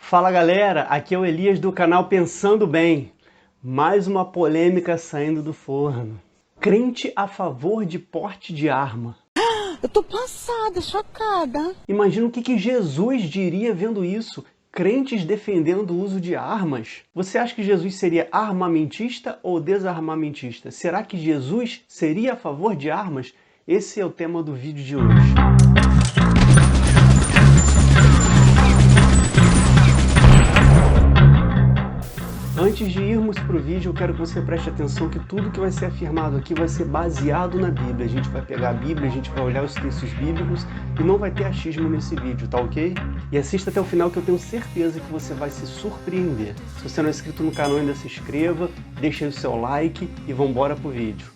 Fala galera, aqui é o Elias do canal Pensando Bem. Mais uma polêmica saindo do forno. Crente a favor de porte de arma. Eu tô passada, chocada. Imagina o que Jesus diria vendo isso. Crentes defendendo o uso de armas. Você acha que Jesus seria armamentista ou desarmamentista? Será que Jesus seria a favor de armas? Esse é o tema do vídeo de hoje. Antes de irmos para o vídeo, eu quero que você preste atenção que tudo que vai ser afirmado aqui vai ser baseado na Bíblia. A gente vai pegar a Bíblia, a gente vai olhar os textos bíblicos e não vai ter achismo nesse vídeo, tá ok? E assista até o final que eu tenho certeza que você vai se surpreender. Se você não é inscrito no canal ainda, se inscreva, deixa aí o seu like e vamos embora pro vídeo.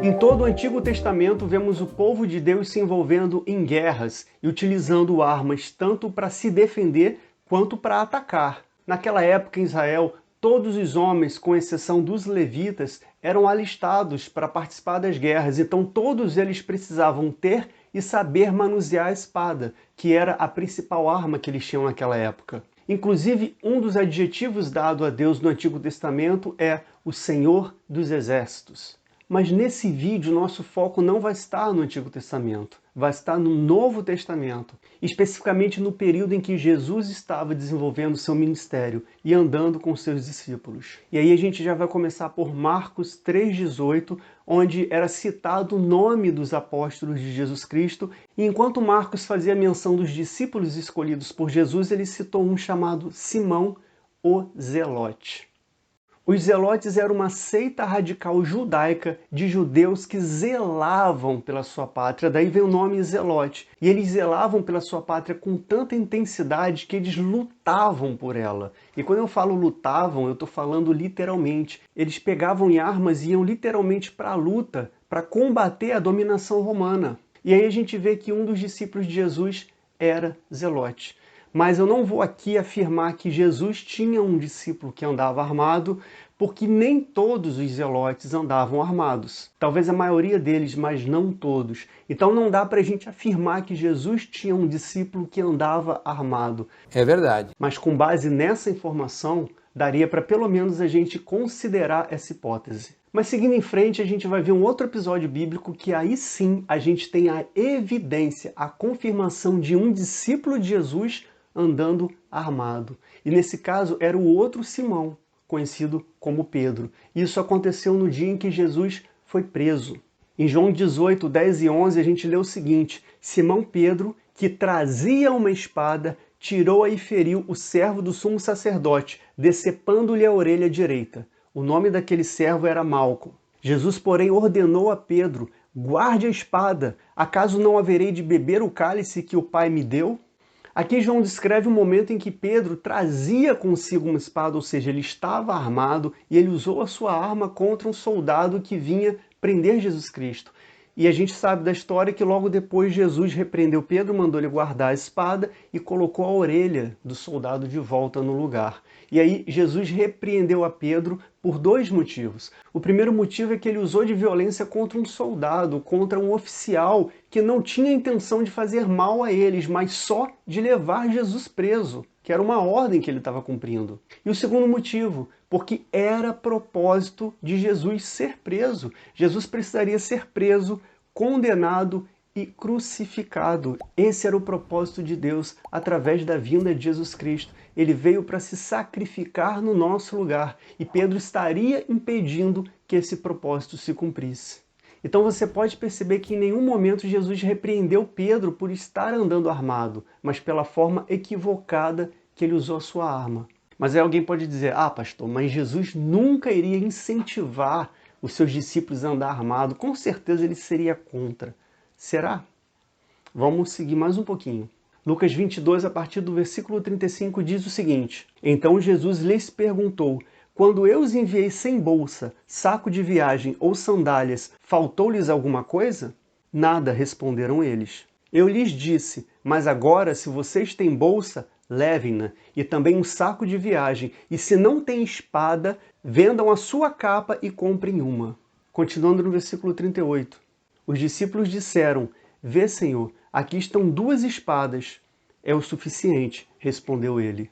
Em todo o Antigo Testamento, vemos o povo de Deus se envolvendo em guerras e utilizando armas tanto para se defender quanto para atacar. Naquela época em Israel, todos os homens, com exceção dos levitas, eram alistados para participar das guerras, então todos eles precisavam ter e saber manusear a espada, que era a principal arma que eles tinham naquela época. Inclusive, um dos adjetivos dado a Deus no Antigo Testamento é o Senhor dos Exércitos. Mas nesse vídeo, nosso foco não vai estar no Antigo Testamento, vai estar no Novo Testamento, especificamente no período em que Jesus estava desenvolvendo seu ministério e andando com seus discípulos. E aí a gente já vai começar por Marcos 3,18, onde era citado o nome dos apóstolos de Jesus Cristo, e enquanto Marcos fazia menção dos discípulos escolhidos por Jesus, ele citou um chamado Simão, o Zelote. Os zelotes eram uma seita radical judaica de judeus que zelavam pela sua pátria, daí vem o nome zelote. E eles zelavam pela sua pátria com tanta intensidade que eles lutavam por ela. E quando eu falo lutavam, eu estou falando literalmente. Eles pegavam em armas e iam literalmente para a luta, para combater a dominação romana. E aí a gente vê que um dos discípulos de Jesus era zelote. Mas eu não vou aqui afirmar que Jesus tinha um discípulo que andava armado, porque nem todos os zelotes andavam armados. Talvez a maioria deles, mas não todos. Então não dá para a gente afirmar que Jesus tinha um discípulo que andava armado. É verdade. Mas com base nessa informação, daria para pelo menos a gente considerar essa hipótese. Mas seguindo em frente, a gente vai ver um outro episódio bíblico que aí sim a gente tem a evidência, a confirmação de um discípulo de Jesus andando armado. E nesse caso era o outro Simão, conhecido como Pedro. Isso aconteceu no dia em que Jesus foi preso. Em João 18, 10 e 11 a gente lê o seguinte: Simão Pedro, que trazia uma espada, tirou-a e feriu o servo do sumo sacerdote, decepando-lhe a orelha direita. O nome daquele servo era Malco. Jesus, porém, ordenou a Pedro: guarde a espada, acaso não haverei de beber o cálice que o Pai me deu? Aqui João descreve o momento em que Pedro trazia consigo uma espada, ou seja, ele estava armado e ele usou a sua arma contra um soldado que vinha prender Jesus Cristo. E a gente sabe da história que logo depois Jesus repreendeu Pedro, mandou ele guardar a espada e colocou a orelha do soldado de volta no lugar. E aí Jesus repreendeu a Pedro por dois motivos. O primeiro motivo é que ele usou de violência contra um soldado, contra um oficial que não tinha intenção de fazer mal a eles, mas só de levar Jesus preso, que era uma ordem que ele estava cumprindo. E o segundo motivo, porque era propósito de Jesus ser preso. Jesus precisaria ser preso, condenado e crucificado. Esse era o propósito de Deus através da vinda de Jesus Cristo. Ele veio para se sacrificar no nosso lugar e Pedro estaria impedindo que esse propósito se cumprisse. Então você pode perceber que em nenhum momento Jesus repreendeu Pedro por estar andando armado, mas pela forma equivocada que ele usou a sua arma. Mas aí alguém pode dizer: ah, pastor, mas Jesus nunca iria incentivar os seus discípulos a andar armado. Com certeza ele seria contra. Será? Vamos seguir mais um pouquinho. Lucas 22, a partir do versículo 35, diz o seguinte: Então Jesus lhes perguntou: quando eu os enviei sem bolsa, saco de viagem ou sandálias, faltou-lhes alguma coisa? Nada, responderam eles. Eu lhes disse: mas agora, se vocês têm bolsa, levem-na, e também um saco de viagem, e se não têm espada, vendam a sua capa e comprem uma. Continuando no versículo 38. Os discípulos disseram: Vê, Senhor, aqui estão 2 espadas. É o suficiente, respondeu ele.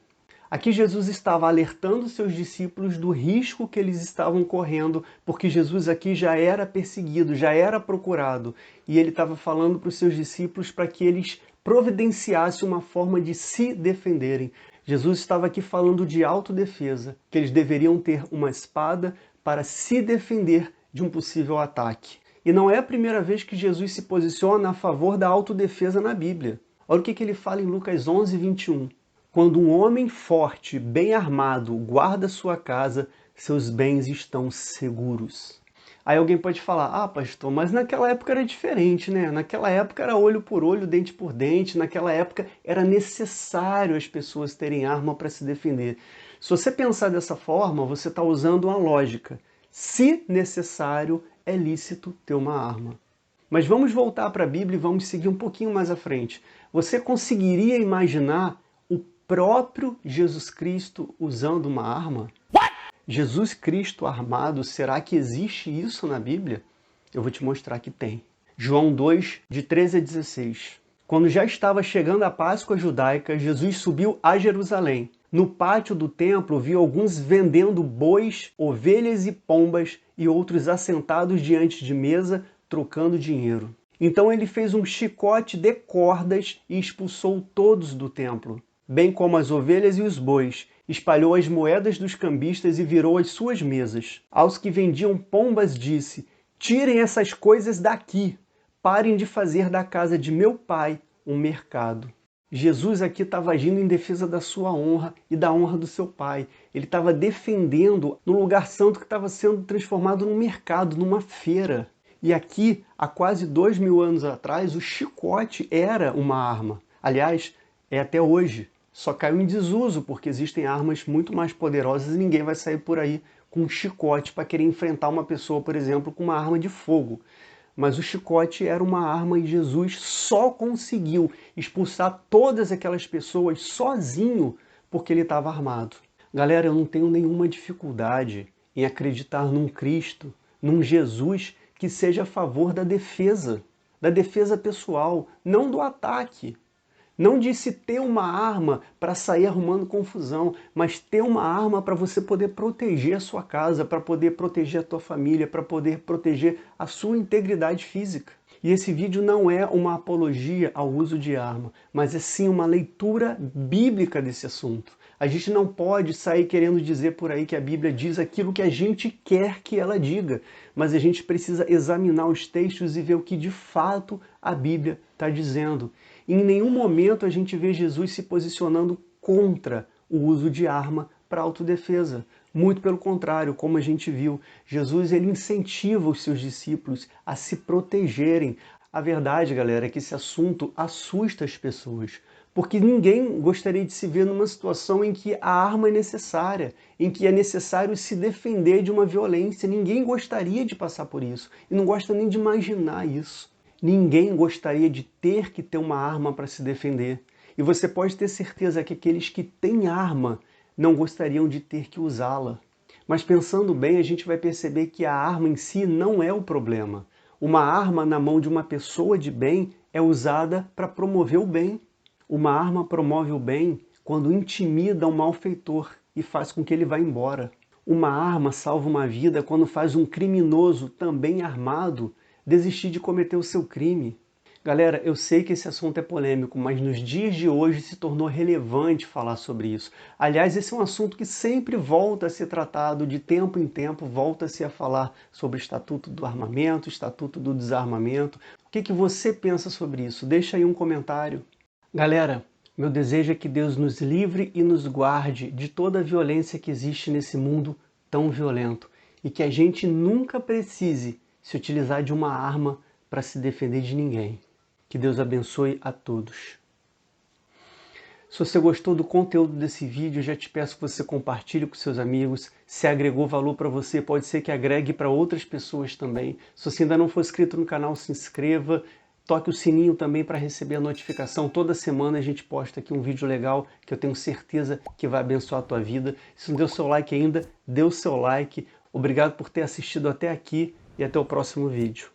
Aqui Jesus estava alertando seus discípulos do risco que eles estavam correndo, porque Jesus aqui já era perseguido, já era procurado. E ele estava falando para os seus discípulos para que eles providenciassem uma forma de se defenderem. Jesus estava aqui falando de autodefesa, que eles deveriam ter uma espada para se defender de um possível ataque. E não é a primeira vez que Jesus se posiciona a favor da autodefesa na Bíblia. Olha o que ele fala em Lucas 11, 21. Quando um homem forte, bem armado, guarda sua casa, seus bens estão seguros. Aí alguém pode falar: pastor, mas naquela época era diferente, né? Naquela época era olho por olho, dente por dente. Naquela época era necessário as pessoas terem arma para se defender. Se você pensar dessa forma, você está usando uma lógica. Se necessário, é lícito ter uma arma. Mas vamos voltar para a Bíblia e vamos seguir um pouquinho mais à frente. Você conseguiria imaginar o próprio Jesus Cristo usando uma arma? Jesus Cristo armado, será que existe isso na Bíblia? Eu vou te mostrar que tem. João 2, de 13 a 16. Quando já estava chegando a Páscoa judaica, Jesus subiu a Jerusalém. No pátio do templo, viu alguns vendendo bois, ovelhas e pombas e outros assentados diante de mesa, trocando dinheiro. Então ele fez um chicote de cordas e expulsou todos do templo, bem como as ovelhas e os bois. Espalhou as moedas dos cambistas e virou as suas mesas. Aos que vendiam pombas disse: Tirem essas coisas daqui, parem de fazer da casa de meu pai um mercado. Jesus aqui estava agindo em defesa da sua honra e da honra do seu pai. Ele estava defendendo no lugar santo que estava sendo transformado num mercado, numa feira. E aqui, há quase 2000 anos atrás, o chicote era uma arma. Aliás, é até hoje. Só caiu em desuso, porque existem armas muito mais poderosas e ninguém vai sair por aí com um chicote para querer enfrentar uma pessoa, por exemplo, com uma arma de fogo. Mas o chicote era uma arma e Jesus só conseguiu expulsar todas aquelas pessoas sozinho porque ele estava armado. Galera, eu não tenho nenhuma dificuldade em acreditar num Cristo, num Jesus que seja a favor da defesa pessoal, não do ataque. Não disse ter uma arma para sair arrumando confusão, mas ter uma arma para você poder proteger a sua casa, para poder proteger a tua família, para poder proteger a sua integridade física. E esse vídeo não é uma apologia ao uso de arma, mas é sim uma leitura bíblica desse assunto. A gente não pode sair querendo dizer por aí que a Bíblia diz aquilo que a gente quer que ela diga, mas a gente precisa examinar os textos e ver o que de fato a Bíblia está dizendo. Em nenhum momento a gente vê Jesus se posicionando contra o uso de arma para autodefesa. Muito pelo contrário, como a gente viu, Jesus ele incentiva os seus discípulos a se protegerem. A verdade, galera, é que esse assunto assusta as pessoas, porque ninguém gostaria de se ver numa situação em que a arma é necessária, em que é necessário se defender de uma violência. Ninguém gostaria de passar por isso e não gosta nem de imaginar isso. Ninguém gostaria de ter que ter uma arma para se defender. E você pode ter certeza que aqueles que têm arma não gostariam de ter que usá-la. Mas pensando bem, a gente vai perceber que a arma em si não é o problema. Uma arma na mão de uma pessoa de bem é usada para promover o bem. Uma arma promove o bem quando intimida um malfeitor e faz com que ele vá embora. Uma arma salva uma vida quando faz um criminoso, também armado, desistir de cometer o seu crime. Galera, eu sei que esse assunto é polêmico, mas nos dias de hoje se tornou relevante falar sobre isso. Aliás, esse é um assunto que sempre volta a ser tratado, de tempo em tempo, volta-se a falar sobre o Estatuto do Armamento, Estatuto do Desarmamento. O que você pensa sobre isso? Deixa aí um comentário. Galera, meu desejo é que Deus nos livre e nos guarde de toda a violência que existe nesse mundo tão violento e que a gente nunca precise se utilizar de uma arma para se defender de ninguém. Que Deus abençoe a todos. Se você gostou do conteúdo desse vídeo, já te peço que você compartilhe com seus amigos. Se agregou valor para você, pode ser que agregue para outras pessoas também. Se você ainda não for inscrito no canal, se inscreva. Toque o sininho também para receber a notificação. Toda semana a gente posta aqui um vídeo legal que eu tenho certeza que vai abençoar a tua vida. Se não deu seu like ainda, dê o seu like. Obrigado por ter assistido até aqui. e até o próximo vídeo.